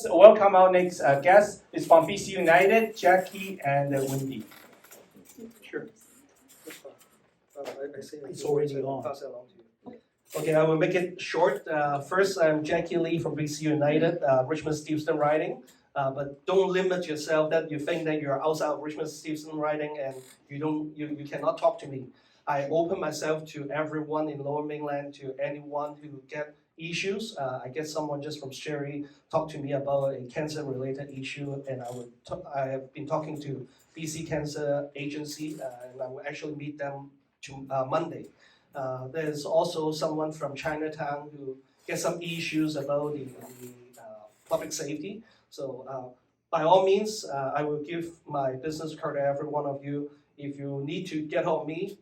let's welcome our next guest. It's from BC United, Jackie and Wendy. Sure. It's already on. Pass it along to you. Okay, I will make it short. First, I'm Jackie Lee from BC United, Richmond Stevenson Riding. But don't limit yourself that you think that you're outside of Richmond Stevenson Riding and you cannot talk to me. I open myself to everyone in Lower Mainland, to anyone who get issues. I get someone just from Sherry talk to me about a cancer-related issue, and I have been talking to BC Cancer Agency, and I will actually meet them Monday. There's also someone from Chinatown who gets some issues about the public safety. So by all means, I will give my business card to every one of you. If you need to get hold of me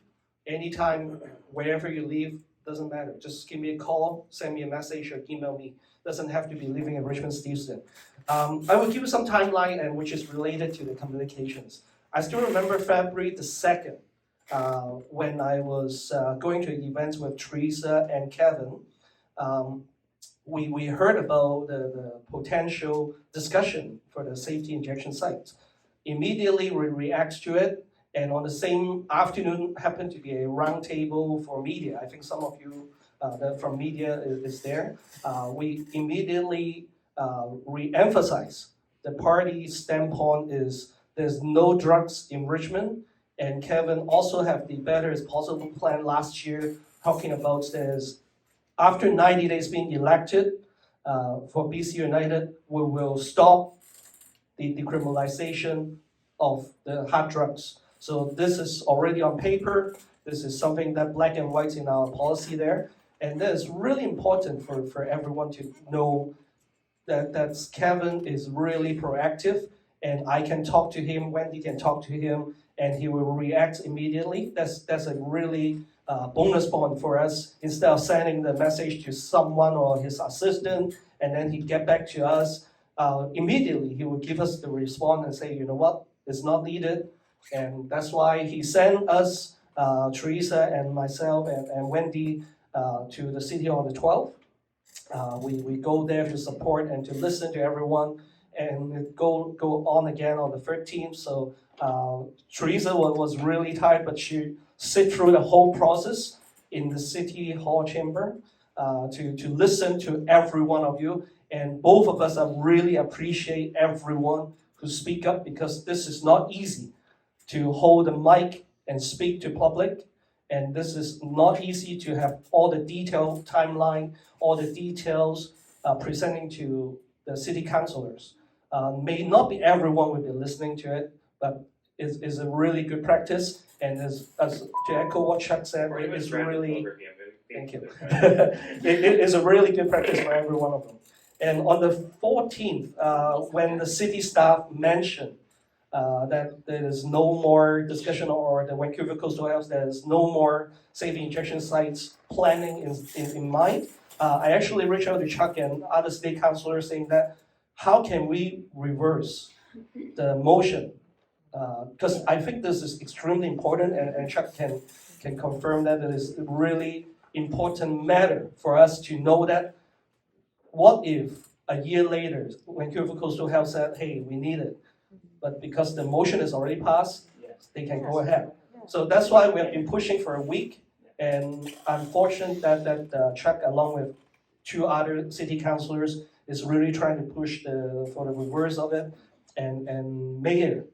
anytime, wherever you live, doesn't matter. Just give me a call, send me a message, or email me. Doesn't have to be living in Richmond Stevenson. I will give you some timeline and which is related to the communications. I still remember February the 2nd, when I was going to events with Teresa and Kevin. We heard about the potential discussion for the safety injection sites. Immediately we react to it, and on the same afternoon happened to be a roundtable for media. I think some of you from media is there. We immediately re-emphasize the party's standpoint is there's no drugs in Richmond, and Kevin also have the Better is Possible plan last year talking about there's after 90 days being elected for BC United, we will stop the decriminalization of the hard drugs. So this is already on paper. This is something that black and white in our policy there. And that is really important for everyone to know that Kevin is really proactive, and I can talk to him, Wendy can talk to him, and he will react immediately. That's a really bonus point for us. Instead of sending the message to someone or his assistant, and then he'd get back to us, immediately he would give us the response and say, you know what, it's not needed. And that's why he sent us, Teresa and myself and Wendy, to the city on the 12th. We go there to support and to listen to everyone, and it go on again on the 13th. So Teresa was really tired, but she sit through the whole process in the city hall chamber to listen to every one of you. And both of us really appreciate everyone who speak up, because this is not easy to hold a mic and speak to public. And this is not easy to have all the detailed timeline, all the details presenting to the city councillors. May not be everyone will be listening to it, but it's a really good practice. And as to echo what Chak said, it is really, thank you. It is a really good practice for every one of them. And on the 14th, when the city staff mentioned that there is no more discussion, or the Vancouver Coastal Health, there is no more safety injection sites planning in mind, I actually reached out to Chak and other state councillors saying that how can we reverse the motion? Because I think this is extremely important, and Chak can confirm that it is a really important matter for us to know that what if a year later Vancouver Coastal Health said, hey, we need it, but because the motion is already passed, they can go ahead. So that's why we have been pushing for a week, and I'm fortunate that Chak, along with two other city councillors, is really trying to push for the reverse of it, and Mayor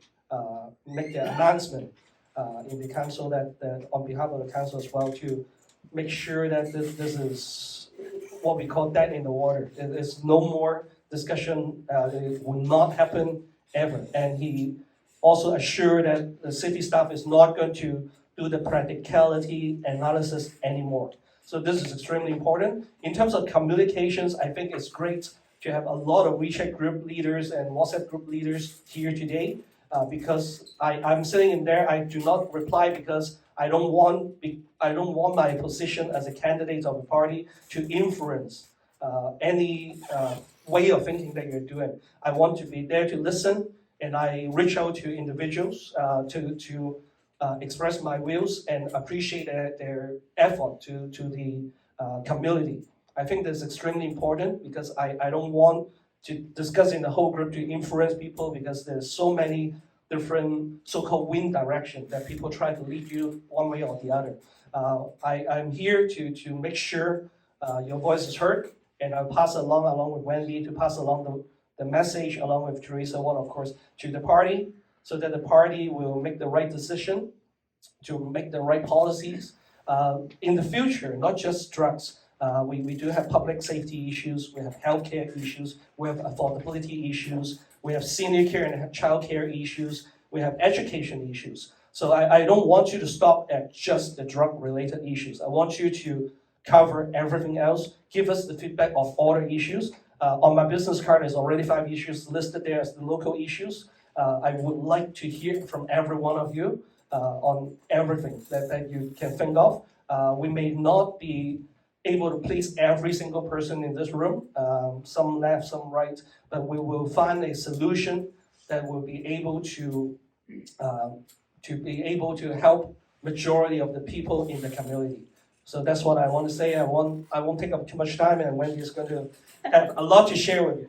make the announcement in the council that on behalf of the council as well, to make sure that this is what we call dead in the water. There's no more discussion. It will not happen ever. And he also assured that the city staff is not going to do the practicality analysis anymore. So this is extremely important. In terms of communications, I think it's great to have a lot of WeChat group leaders and WhatsApp group leaders here today, because I'm sitting in there. I do not reply because I don't want my position as a candidate of the party to influence any way of thinking that you're doing. I want to be there to listen, and I reach out to individuals to express my views and appreciate their effort to the community. I think that's extremely important, because I don't want to discuss in the whole group to influence people because there's so many different so-called wind direction that people try to lead you one way or the other. I'm here to make sure your voice is heard, and I'll pass along with Wendy to pass along the message along with Teresa, one of course, to the party, so that the party will make the right decision, to make the right policies in the future, not just drugs. We do have public safety issues, we have healthcare issues, we have affordability issues, we have senior care and child care issues, we have education issues. So I don't want you to stop at just the drug-related issues. I want you to cover everything else, give us the feedback of all the issues. On my business card, there's already 5 issues listed there as the local issues. I would like to hear from every one of you on everything that you can think of. We may not be able to please every single person in this room, some left, some right, but we will find a solution that will be able to help majority of the people in the community. So that's what I want to say. I won't take up too much time, and Wendy is going to have a lot to share with you.